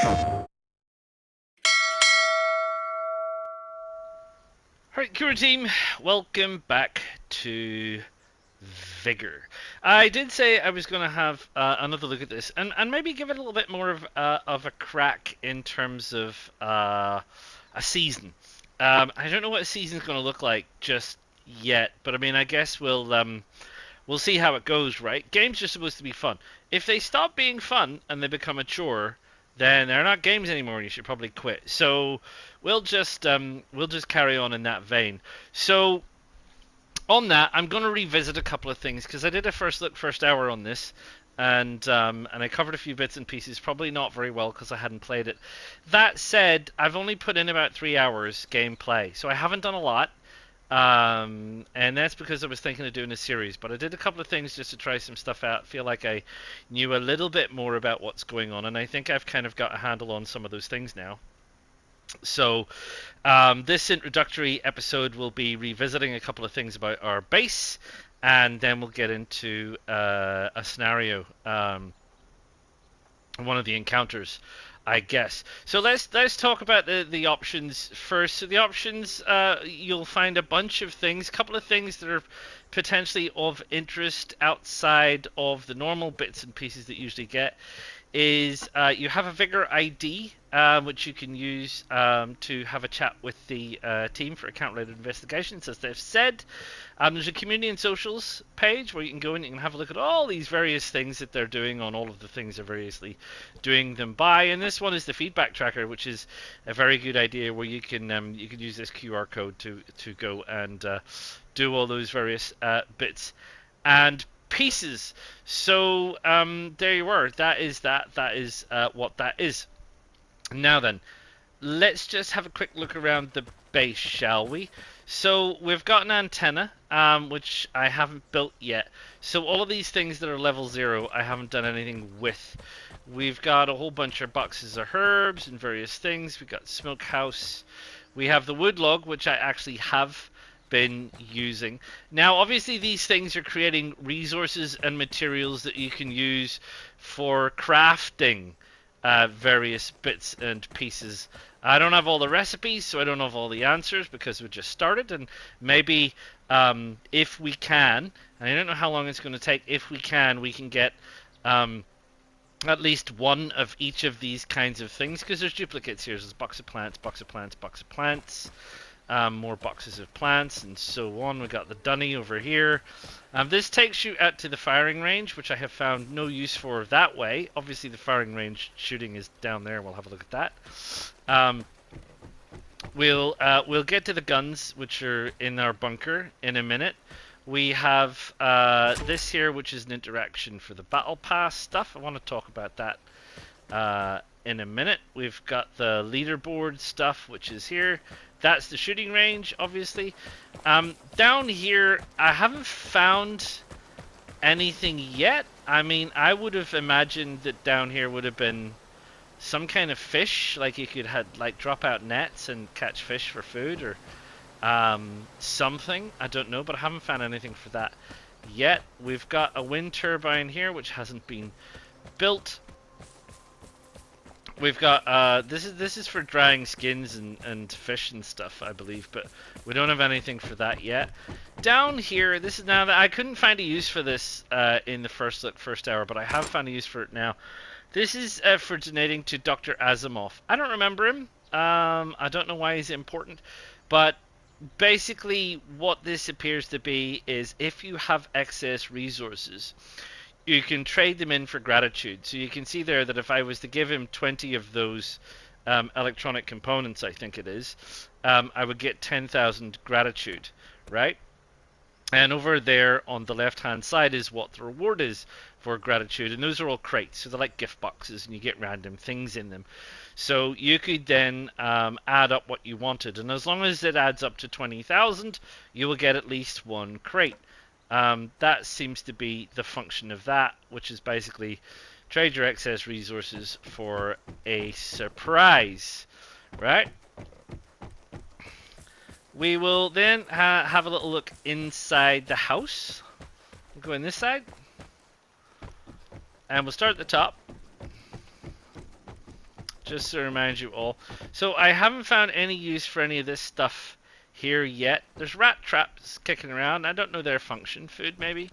Alright, Kura team, welcome back to Vigor. I did say I was going to have another look at this and maybe give it a little bit more of a crack in terms of a season. I don't know what a season's going to look like just yet, but I mean, I guess we'll see how it goes, right? Games are supposed to be fun. If they stop being fun and they become a chore, then they're not games anymore. You should probably quit. So we'll just carry on in that vein. So on that, I'm going to revisit a couple of things because I did a first hour on this, and I covered a few bits and pieces, probably not very well because I hadn't played it. That said, I've only put in about 3 hours gameplay, so I haven't done a lot. And that's because I was thinking of doing a series, but I did a couple of things just to try some stuff out. Feel like I knew a little bit more about what's going on, and I think I've kind of got a handle on some of those things now. So, this introductory episode will be revisiting a couple of things about our base, and then we'll get into a scenario, one of the encounters, I guess. So let's talk about the options first. So the options, you'll find a bunch of things, a couple of things that are potentially of interest outside of the normal bits and pieces that you usually get. Is you have a Vigor ID, which you can use to have a chat with the team for account-related investigations, as they've said. There's a community and socials page where you can go and you can have a look at all these various things that they're doing on all of the things they're variously doing them by. And this one is the feedback tracker, which is a very good idea where you can use this QR code to go and do all those various bits and pieces. So there you were. That is what that is. Now then, let's just have a quick look around the base, shall we? So we've got an antenna, which I haven't built yet. So all of these things that are level 0, I haven't done anything with. We've got a whole bunch of boxes of herbs and various things. We've got smokehouse. We have the wood log, which I actually have been using. Now, obviously, these things are creating resources and materials that you can use for crafting various bits and pieces. I don't have all the recipes, so I don't have all the answers because we just started, and maybe if we can, and I don't know how long it's going to take, if we can get at least one of each of these kinds of things, because there's duplicates here. There's a box of plants, box of plants, box of plants. More boxes of plants and so on. We got the dunny over here. This takes you out to the firing range, which I have found no use for that way. Obviously, the firing range shooting is down there. We'll have a look at that. We'll get to the guns, which are in our bunker, in a minute. We have this here, which is an interaction for the battle pass stuff. I want to talk about that in a minute. We've got the leaderboard stuff, which is here. That's the shooting range, obviously. Down here, I haven't found anything yet. I mean, I would have imagined that down here would have been some kind of fish, like you could have like drop out nets and catch fish for food, or something. I don't know, but I haven't found anything for that yet. We've got a wind turbine here, which hasn't been built. We've got this is for drying skins and fish and stuff, I believe, but we don't have anything for that yet. Down here, this is now that I couldn't find a use for this in the first hour, but I have found a use for it now. This is for donating to Dr. Asimov. I don't remember him. I don't know why he's important, but basically what this appears to be is if you have excess resources, you can trade them in for gratitude. So you can see there that if I was to give him 20 of those electronic components, I think it is, I would get 10,000 gratitude, right? And over there on the left-hand side is what the reward is for gratitude. And those are all crates, so they're like gift boxes, and you get random things in them. So you could then add up what you wanted. And as long as it adds up to 20,000, you will get at least one crate. That seems to be the function of that, which is basically trade your excess resources for a surprise, right? We will then have a little look inside the house. We'll go in this side, and we'll start at the top. just to remind you all. So I haven't found any use for any of this stuff here yet. There's rat traps kicking around. I don't know their function. Food, maybe.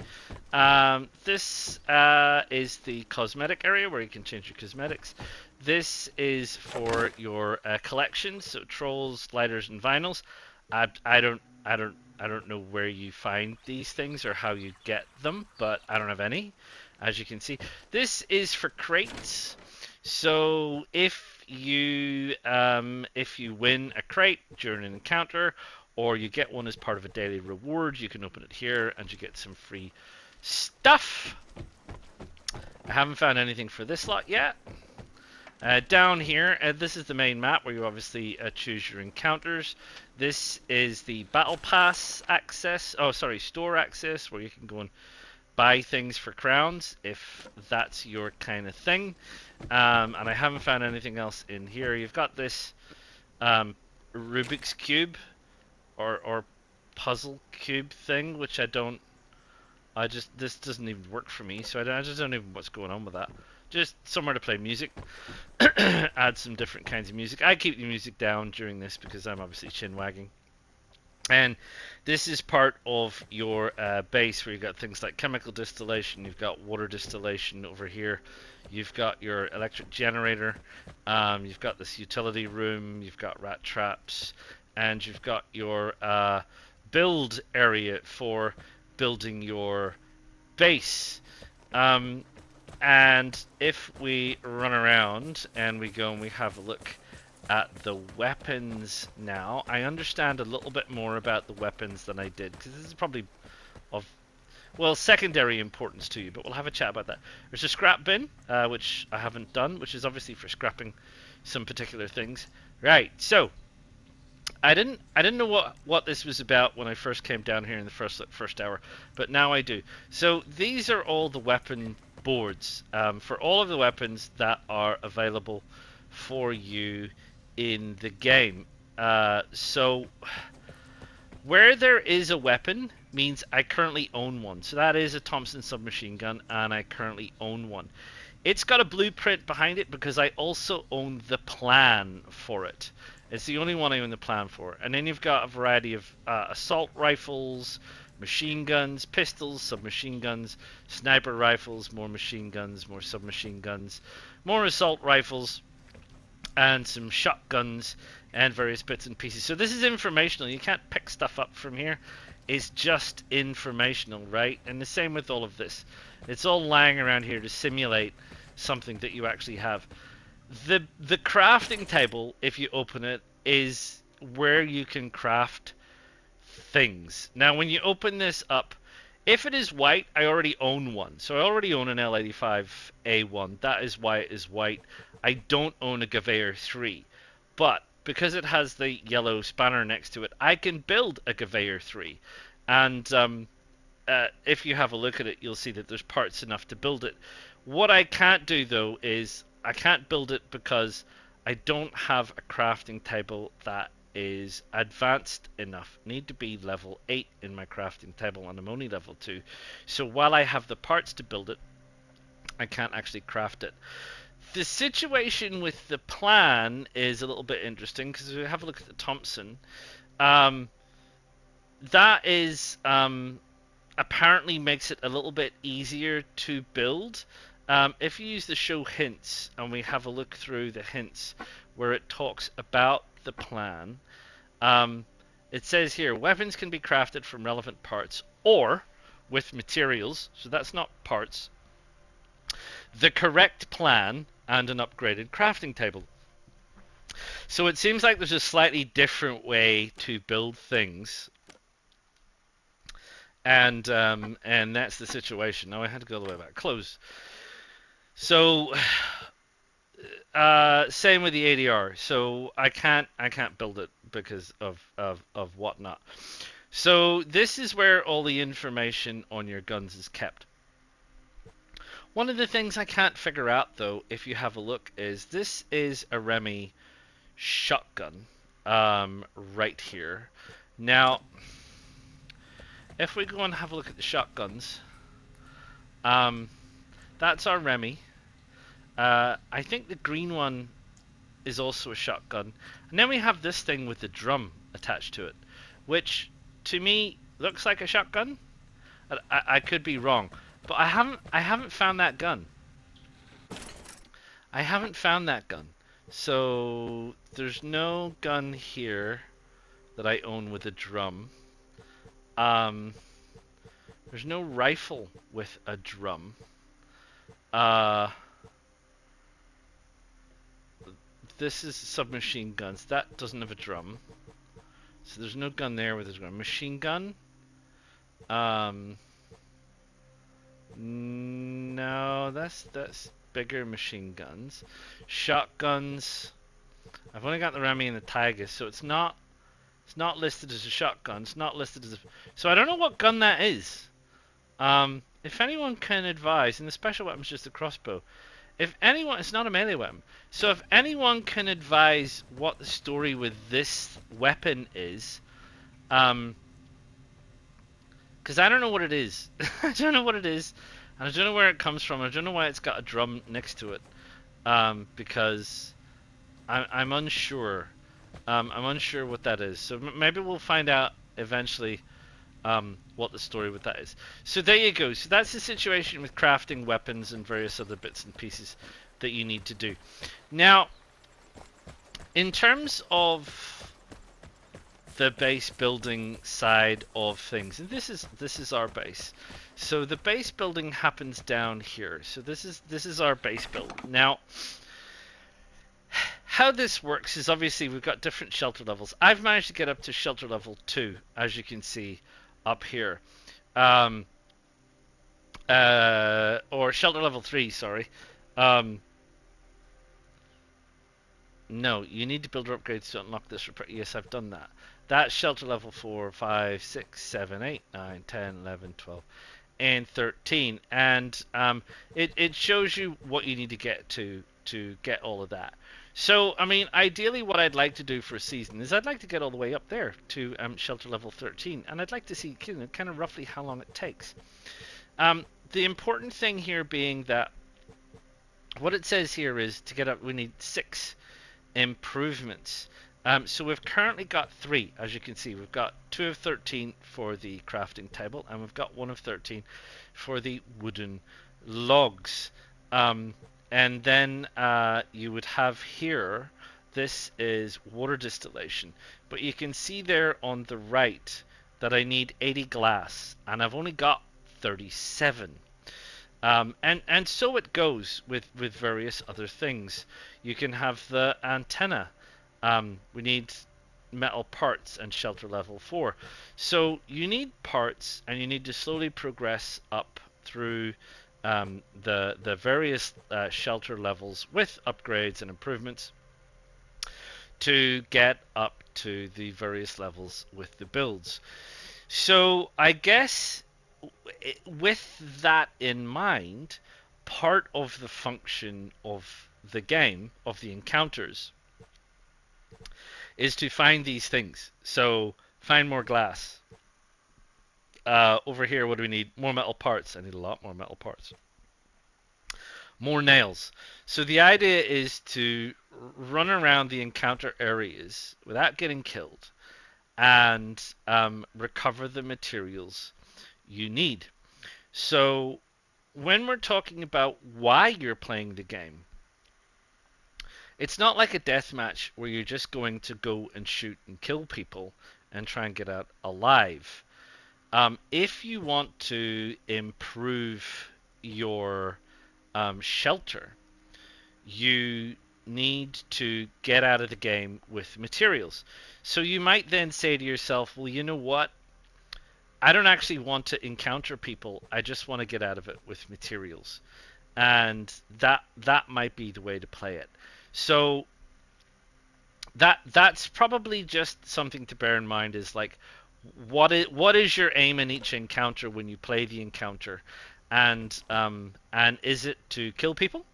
This is the cosmetic area where you can change your cosmetics. This is for your collections, so trolls, lighters, and vinyls. I don't know where you find these things or how you get them, but I don't have any, as you can see. This is for crates. So if you win a crate during an encounter, or you get one as part of a daily reward, you can open it here and you get some free stuff. I haven't found anything for this lot yet. Down here, this is the main map where you obviously choose your encounters. This is the battle pass access. Oh, sorry, store access, where you can go and buy things for crowns if that's your kind of thing. And I haven't found anything else in here. You've got this Rubik's cube or puzzle cube thing, which this doesn't even work for me, so I just don't know what's going on with that. Just somewhere to play music. Add some different kinds of music. I keep the music down during this because I'm obviously chin wagging. And this is part of your base where you've got things like chemical distillation, you've got water distillation over here, you've got your electric generator, you've got this utility room, you've got rat traps, and you've got your build area for building your base. And if we run around and we go and we have a look at the weapons now, I understand a little bit more about the weapons than I did, because this is probably of, well, secondary importance to you, but we'll have a chat about that. There's a scrap bin, which I haven't done, which is obviously for scrapping some particular things. Right, so I didn't know what this was about when I first came down here in the first hour, but now I do. So these are all the weapon boards for all of the weapons that are available for you in the game. So where there is a weapon means I currently own one. So that is a Thompson submachine gun, and I currently own one. It's got a blueprint behind it because I also own the plan for it. It's the only one I own the plan for. And then you've got a variety of assault rifles, machine guns, pistols, submachine guns, sniper rifles, more machine guns, more submachine guns, more assault rifles, and some shotguns and various bits and pieces. So this is informational. You can't pick stuff up from here. It's just informational, right? And the same with all of this. It's all lying around here to simulate something that you actually have. The crafting table, if you open it, is where you can craft things. Now, when you open this up, if it is white, I already own one. So I already own an L85A1. That is why it is white. I don't own a Gewehr 3. But because it has the yellow spanner next to it, I can build a Gewehr 3. And if you have a look at it, you'll see that there's parts enough to build it. What I can't do, though, is I can't build it because I don't have a crafting table that is advanced enough. I need to be level 8 in my crafting table, and I'm only level 2. So while I have the parts to build it, I can't actually craft it. The situation with the plan is a little bit interesting, because if we have a look at the Thompson, that is apparently makes it a little bit easier to build. If you use the show hints and we have a look through the hints where it talks about the plan, it says here weapons can be crafted from relevant parts or with materials, so that's not parts, the correct plan and an upgraded crafting table. So it seems like there's a slightly different way to build things. And that's the situation. Now I had to go all the way back. Close. So same with the ADR. So I can't build it because of whatnot. So this is where all the information on your guns is kept. One of the things I can't figure out, though, if you have a look, is this is a Remy shotgun right here. Now, if we go and have a look at the shotguns, that's our Remy. I think the green one is also a shotgun. And then we have this thing with the drum attached to it, which to me looks like a shotgun. I could be wrong, but I haven't found that gun. I haven't found that gun. So there's no gun here that I own with a drum. Um, there's no rifle with a drum. This is submachine guns. That doesn't have a drum. So there's no gun there with a drum. Machine gun. No, that's bigger machine guns. Shotguns. I've only got the Remy and the Tiger, so it's not listed as a shotgun. It's not listed as a. So I don't know what gun that is. If anyone can advise, and the special weapon's just a crossbow. If anyone, it's not a melee weapon. So if anyone can advise what the story with this weapon is, because I don't know what it is. I don't know what it is, and I don't know where it comes from. I don't know why it's got a drum next to it, because I'm unsure. I'm unsure what that is. So maybe we'll find out eventually what the story with that is. So there you go. So that's the situation with crafting weapons and various other bits and pieces that you need to do. Now, in terms of the base building side of things, and this is our base. So the base building happens down here. So this is our base build. Now, how this works is obviously we've got different shelter levels. I've managed to get up to shelter level 2, as you can see up here. Or shelter level 3, sorry. No, you need to build or upgrades to unlock this repair. Yes, I've done that. That's shelter level 4, 5, 6, 7, 8, 9, 10, 11, 12, and 13. And it shows you what you need to get to get all of that. So, I mean, ideally what I'd like to do for a season is I'd like to get all the way up there to shelter level 13. And I'd like to see kind of roughly how long it takes. The important thing here being that what it says here is to get up, we need 6 improvements. So we've currently got 3, as you can see. We've got 2 of 13 for the crafting table, and we've got 1 of 13 for the wooden logs. And then you would have here, this is water distillation. But you can see there on the right that I need 80 glass, and I've only got 37. And so it goes with various other things. You can have the antenna. We need metal parts and shelter level 4. So you need parts, and you need to slowly progress up through the various shelter levels with upgrades and improvements to get up to the various levels with the builds. So I guess with that in mind, part of the function of the game, of the encounters, is to find these things. So find more glass. Over here, what do we need? More metal parts. I need a lot more metal parts. More nails. So the idea is to run around the encounter areas without getting killed and recover the materials you need. So when we're talking about why you're playing the game, it's not like a deathmatch where you're just going to go and shoot and kill people and try and get out alive. If you want to improve your shelter, you need to get out of the game with materials. So you might then say to yourself, well, you know what? I don't actually want to encounter people. I just want to get out of it with materials. And that might be the way to play it. So that's probably just something to bear in mind, is like, what is your aim in each encounter when you play the encounter, and is it to kill people,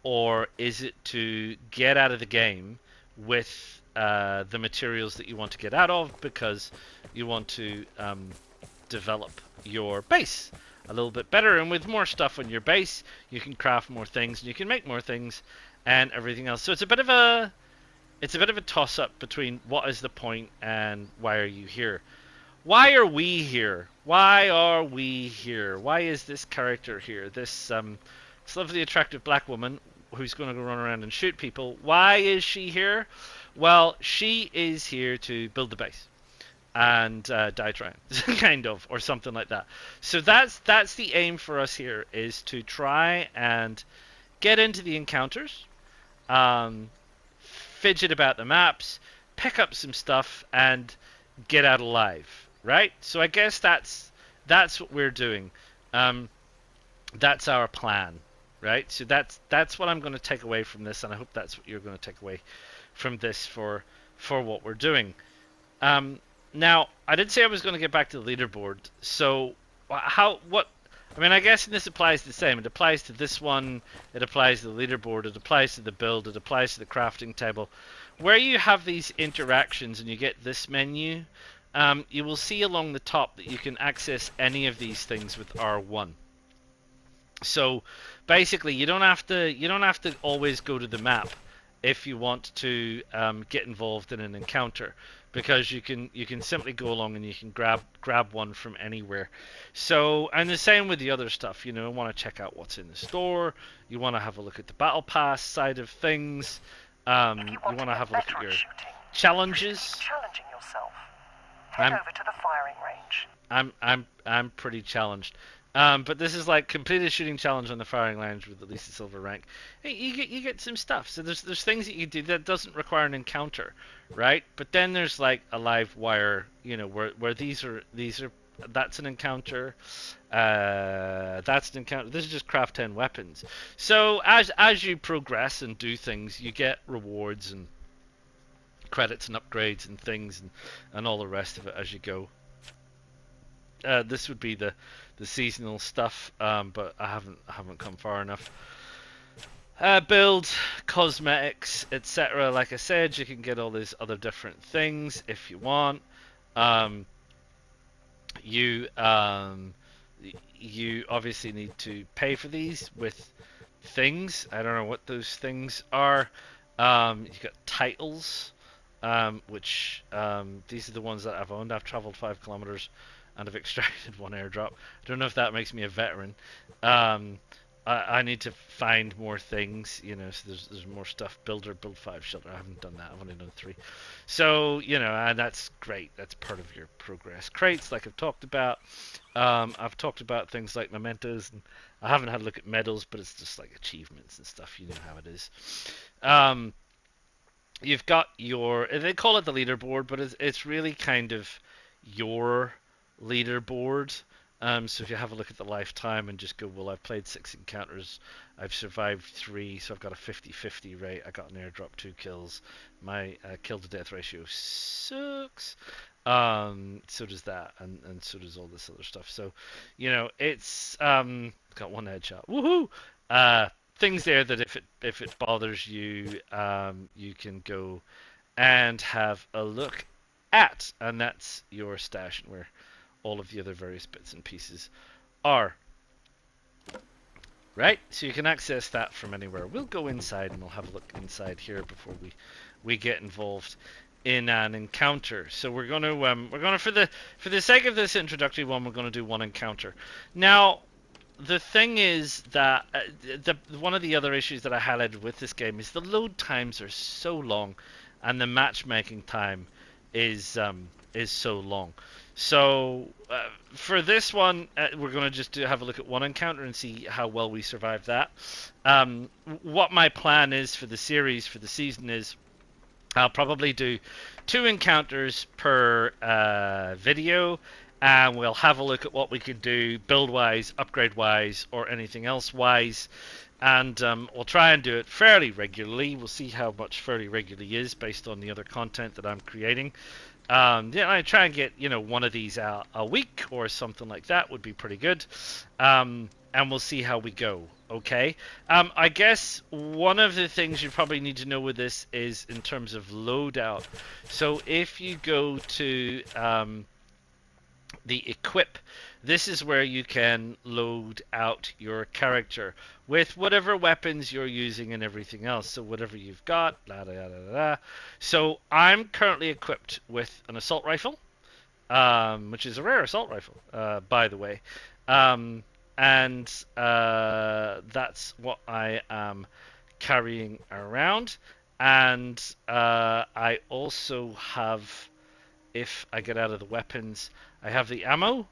or is it to get out of the game with the materials that you want to get out of because you want to develop your base a little bit better, and with more stuff on your base you can craft more things and you can make more things and everything else. So it's a bit of a it's a bit of a toss-up between what is the point and why are you here. Why are we here? Why are we here? Why is this character here? This lovely, attractive black woman who's going to go run around and shoot people. Why is she here? Well, she is here to build the base and die trying, kind of, or something like that. So that's the aim for us here, is to try and get into the encounters, um, fidget about the maps, pick up some stuff, and get out alive. Right? So I guess that's what we're doing. Um, that's our plan. Right? So that's what I'm going to take away from this, and I hope that's what you're going to take away from this for what we're doing. Now, I did say I was going to get back to the leaderboard. So, what? I mean, I guess this applies the same. It applies to this one. It applies to the leaderboard. It applies to the build. It applies to the crafting table. Where you have these interactions and you get this menu, you will see along the top that you can access any of these things with R1. So, basically, you don't have to always go to the map if you want to get involved in an encounter, because you can simply go along and you can grab one from anywhere. So, and the same with the other stuff. You want to check out what's in the store. You want to have a look at the battle pass side of things. You want to have a look at your challenges. Challenging yourself. Head over to the firing range. I'm pretty challenged. But this is like complete a shooting challenge on the firing range with at least a silver rank. Hey, you get some stuff. So there's things that you do that doesn't require an encounter, right? But then there's like a live wire, where these are that's an encounter. That's an encounter. This is just craft 10 weapons. So as you progress and do things, you get rewards and credits and upgrades and things and all the rest of it as you go. This would be the seasonal stuff, but I haven't come far enough. Build, cosmetics, etc. Like I said, you can get all these other different things if you want. You obviously need to pay for these with things. I don't know what those things are. You've got titles, which these are the ones that I've owned. I've traveled 5 kilometers and I've extracted 1 airdrop. I don't know if that makes me a veteran. I need to find more things, so there's more stuff. Build 5 shelter. I haven't done that. I've only done 3. So, and that's great. That's part of your progress. Crates, like I've talked about. I've talked about things like mementos, and I haven't had a look at medals, but it's just like achievements and stuff. You know how it is. You've got they call it the leaderboard, but it's really kind of your leaderboard. So if you have a look at the lifetime and just go, well, I've played 6 encounters, I've survived 3, so I've got a 50-50 rate. I got an airdrop, 2 kills. My kill to death ratio sucks. So does that, and so does all this other stuff. So, it's got 1 headshot. Woohoo! Things there that if it bothers you, you can go and have a look at, and that's your stash, where all of the other various bits and pieces are. Right? So you can access that from anywhere. We'll go inside and we'll have a look inside here before we get involved in an encounter. So we're gonna for the sake of this introductory one, we're gonna do 1 encounter. Now, the thing is that one of the other issues that I highlighted with this game is the load times are so long, and the matchmaking time is so long. So for this one, we're going to just have a look at 1 encounter and see how well we survive that. What my plan is for the series, for the season, is I'll probably do 2 encounters per video, and we'll have a look at what we could do build-wise, upgrade-wise, or anything else-wise. And we'll try and do it fairly regularly. We'll see how much fairly regularly is based on the other content that I'm creating. I try and get 1 of these out a week or something like that would be pretty good. And we'll see how we go. Okay. I guess one of the things you probably need to know with this is in terms of loadout. So if you go to the equip. This is where you can load out your character with whatever weapons you're using and everything else. So whatever you've got, la da da da da. So I'm currently equipped with an assault rifle, which is a rare assault rifle, by the way. Um, and that's what I am carrying around. And I also have, if I get out of the weapons, I have the ammo,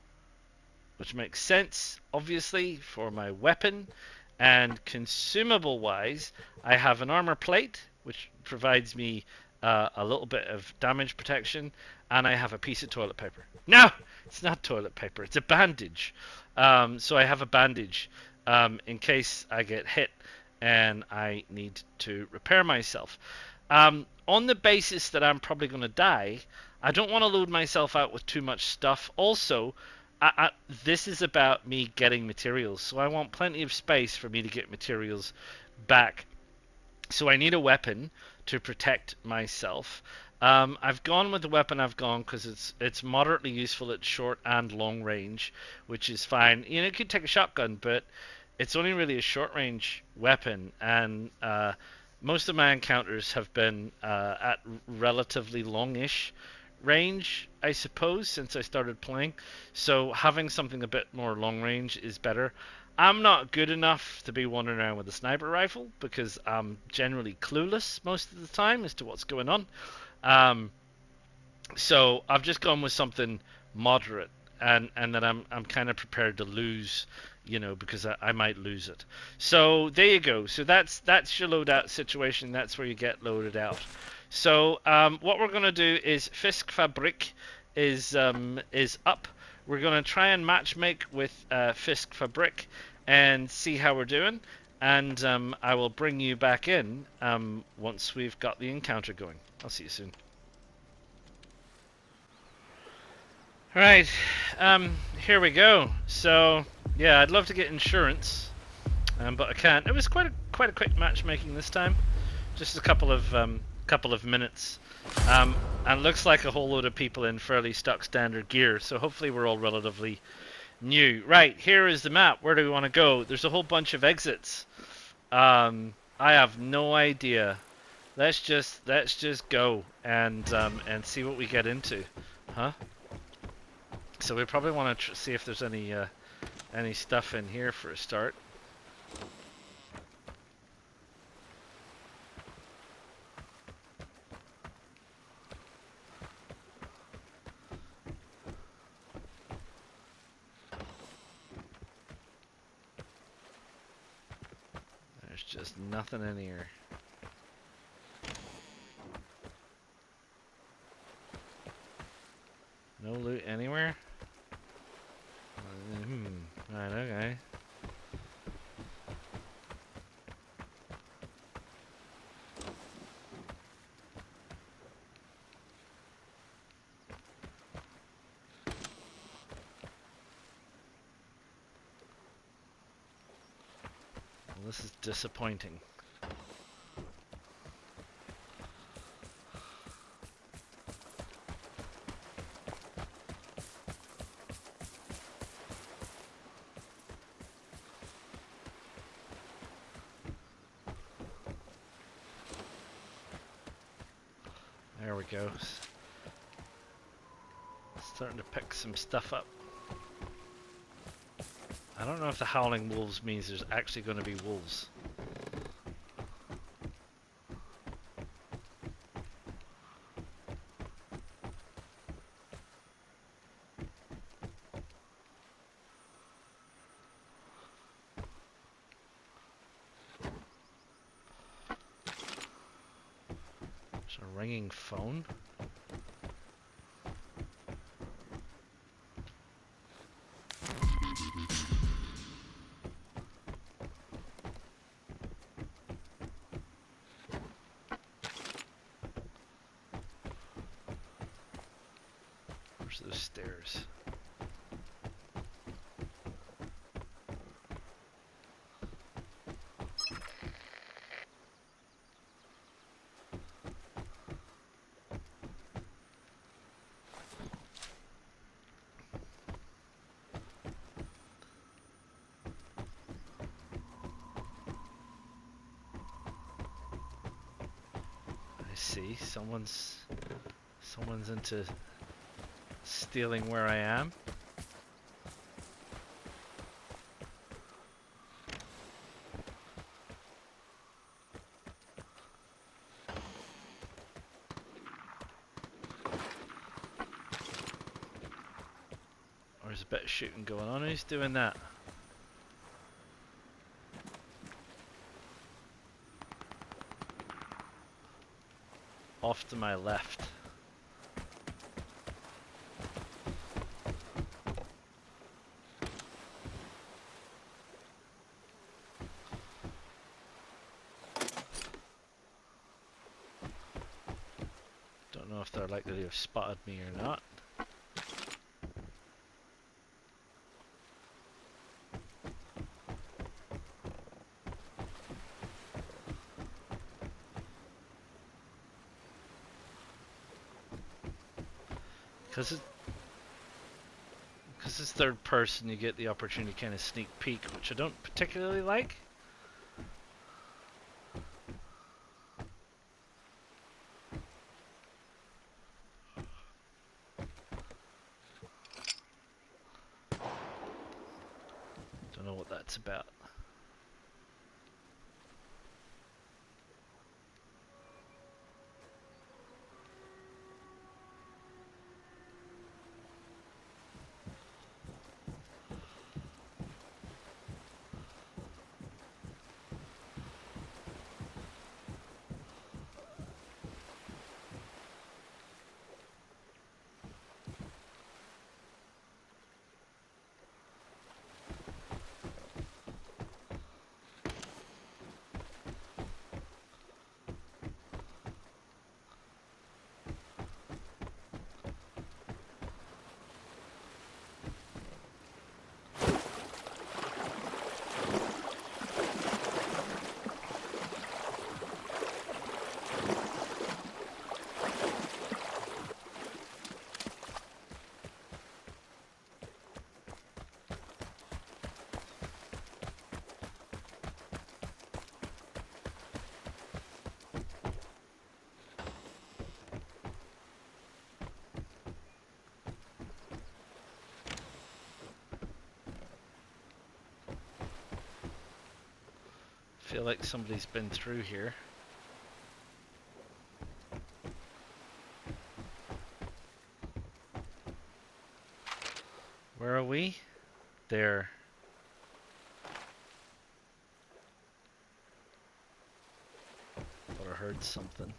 which makes sense, obviously, for my weapon. And consumable wise, I have an armor plate, which provides me a little bit of damage protection, and I have a piece of toilet paper. No, it's not toilet paper, it's a bandage. So I have a bandage in case I get hit and I need to repair myself. On the basis that I'm probably going to die, I don't want to load myself out with too much stuff. Also, this is about me getting materials, so I want plenty of space for me to get materials back. So I need a weapon to protect myself. I've gone with the weapon I've gone because it's moderately useful at short and long range, which is fine. You know, you could take a shotgun, but it's only really a short range weapon, and most of my encounters have been at relatively longish range, I suppose, since I started playing. So having something a bit more long range is better. I'm not good enough to be wandering around with a sniper rifle because I'm generally clueless most of the time as to what's going on. Um, so I've just gone with something moderate, and that I'm kind of prepared to lose, because I might lose it. So there you go. So that's your loadout situation. That's where you get loaded out. So what we're gonna do is Fiske Fabrikk is up. We're gonna try and matchmake with Fiske Fabrikk and see how we're doing. And I will bring you back in once we've got the encounter going. I'll see you soon. Right, here we go. So, yeah, I'd love to get insurance, but I can't. It was quite a quick matchmaking this time, just a couple of minutes, and looks like a whole load of people in fairly stock standard gear. So hopefully we're all relatively new. Right, here is the map. Where do we want to go? There's a whole bunch of exits. I have no idea. Let's just go and see what we get into, huh? So we probably want to see if there's any stuff in here for a start. There's just nothing in here. No loot anywhere? Right, okay. Well, this is disappointing. There we go. Starting to pick some stuff up. I don't know if the howling wolves means there's actually going to be wolves. There's a ringing phone. Where's those stairs? see. Someone's into stealing where I am. Or there's a bit of shooting going on. Who's doing that? Off to my left. Don't know if they're likely to have spotted me or not. Because it's third person, you get the opportunity to kind of sneak peek, which I don't particularly like. Don't know what that's about. Feel like somebody's been through here. Where are we? There. Thought I heard something.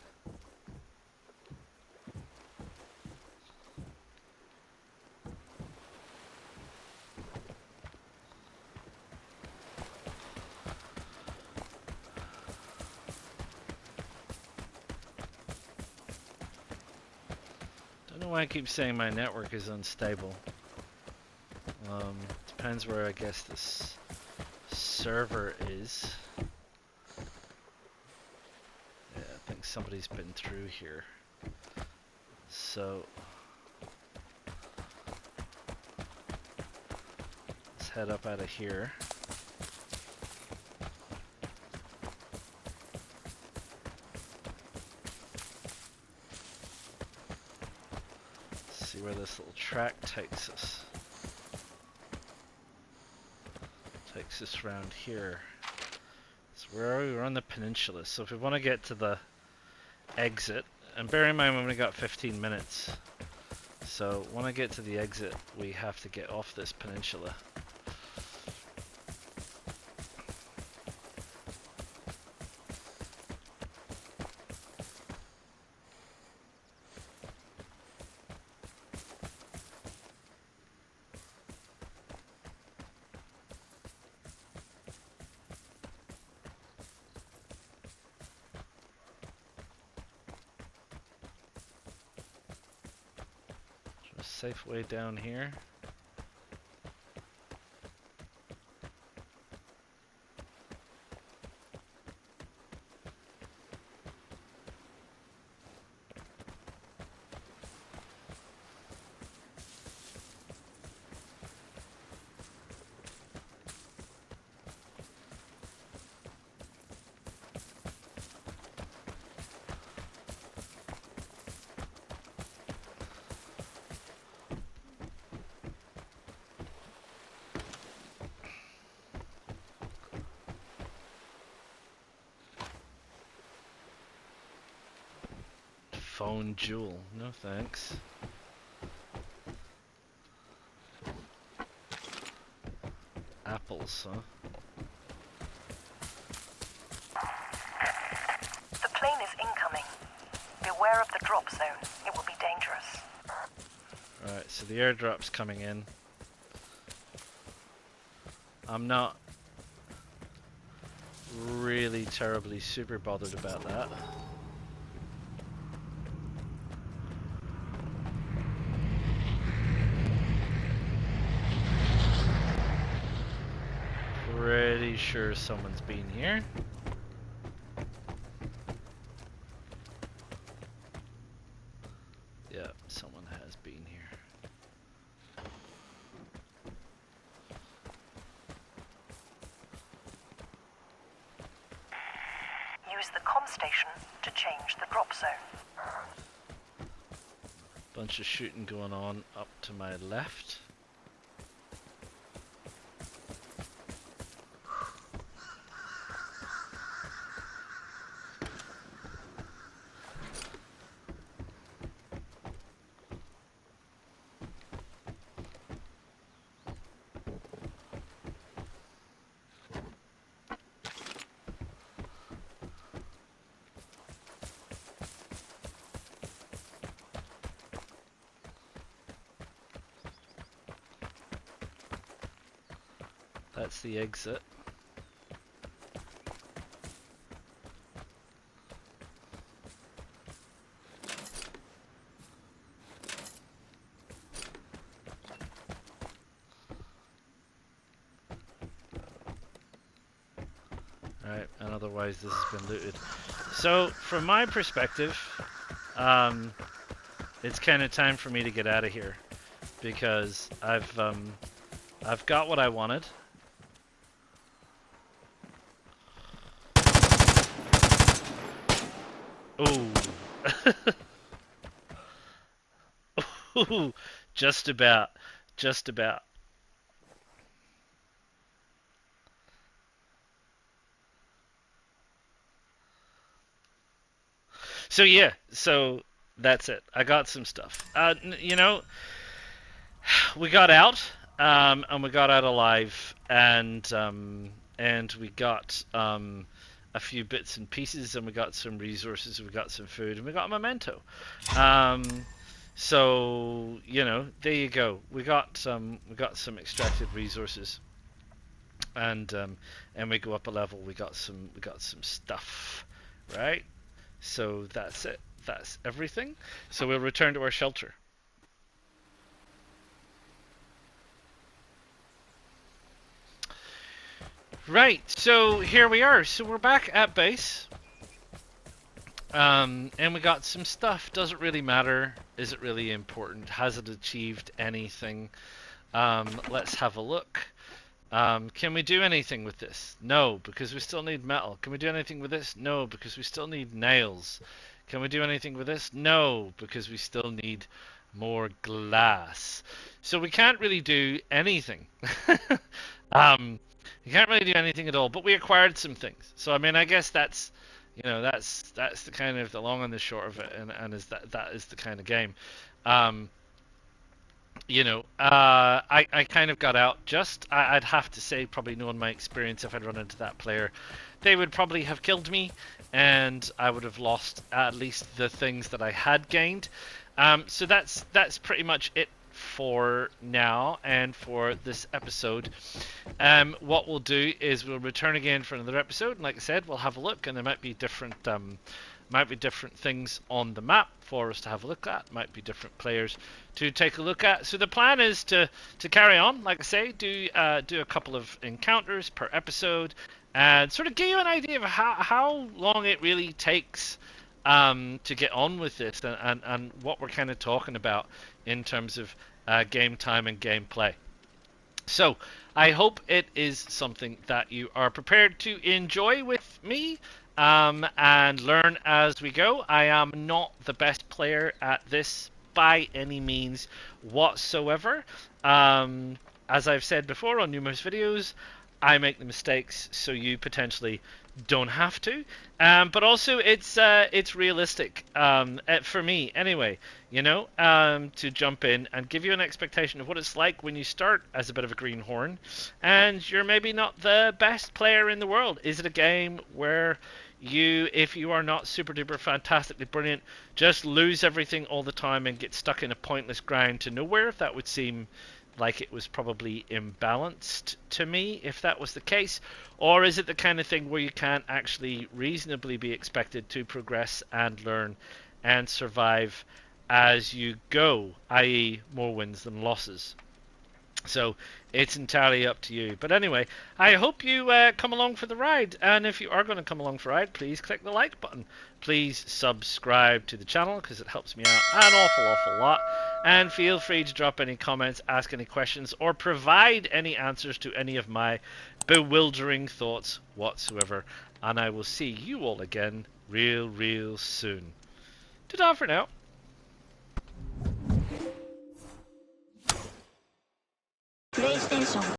Don't know why I keep saying my network is unstable. Depends where I guess this server is. Yeah, I think somebody's been through here. So let's head up out of here. See where this little track takes us. Takes us around here. So where are we? We're on the peninsula. So if we want to get to the exit, and bear in mind we only got 15 minutes. So when I get to the exit, we have to get off this peninsula. Safe way down here. phone jewel. No thanks. Apples, huh? The plane is incoming. Beware of the drop zone. It will be dangerous. Alright, so the airdrop's coming in. I'm not really terribly super bothered about that. Pretty sure someone's been here. Yeah, someone has been here. Use the comm station to change the drop zone. Bunch of shooting going on up to my left. That's the exit. Alright, and otherwise this has been looted. So, from my perspective, it's kind of time for me to get out of here. Because I've got what I wanted. Ooh. Ooh, just about. Just about. So yeah, so that's it. I got some stuff. You know, we got out, and we got out alive, and we got a few bits and pieces, and we got some resources, and we got some food, and we got a memento. So you know, there you go. We got some extracted resources, and we go up a level. We got some stuff, right? So that's it. That's everything. So we'll return to our shelter. Right, so here we are. So we're back at base. And we got some stuff. Does it really matter? Is it really important? Has it achieved anything? Let's have a look. Can we do anything with this? No, because we still need metal. Can we do anything with this? No, because we still need nails. Can we do anything with this? No, because we still need more glass. So we can't really do anything. You can't really do anything at all, but we acquired some things. So I mean, I guess that's, you know, that's the kind of the long and the short of it, and is that is the kind of game. You know, I kind of got out just, I'd have to say, probably knowing my experience, if I'd run into that player, they would probably have killed me, and I would have lost at least the things that I had gained. So that's pretty much it for now and for this episode. What we'll do is we'll return again for another episode, and like I said, we'll have a look, and there might be different things on the map for us to have a look at, might be different players to take a look at. So the plan is to carry on, like I say, do a couple of encounters per episode, and sort of give you an idea of how long it really takes to get on with this, and what we're kind of talking about in terms of game time and gameplay. So I hope it is something that you are prepared to enjoy with me, and learn as we go. I am not the best player at this by any means whatsoever. As I've said before on numerous videos, I make the mistakes so you potentially don't have to, but also it's realistic for me anyway. To jump in and give you an expectation of what it's like when you start as a bit of a greenhorn, and you're maybe not the best player in the world. Is it a game where if you are not super duper fantastically brilliant, just lose everything all the time and get stuck in a pointless grind to nowhere? That would seem like it was probably imbalanced to me if that was the case. Or is it the kind of thing where you can actually reasonably be expected to progress and learn and survive as you go, i.e. more wins than losses? So it's entirely up to you. But anyway, I hope you come along for the ride. And if you are going to come along for the ride, please click the like button. Please subscribe to the channel because it helps me out an awful lot. And feel free to drop any comments, ask any questions, or provide any answers to any of my bewildering thoughts whatsoever. And I will see you all again real soon. Ta-da for now. PlayStation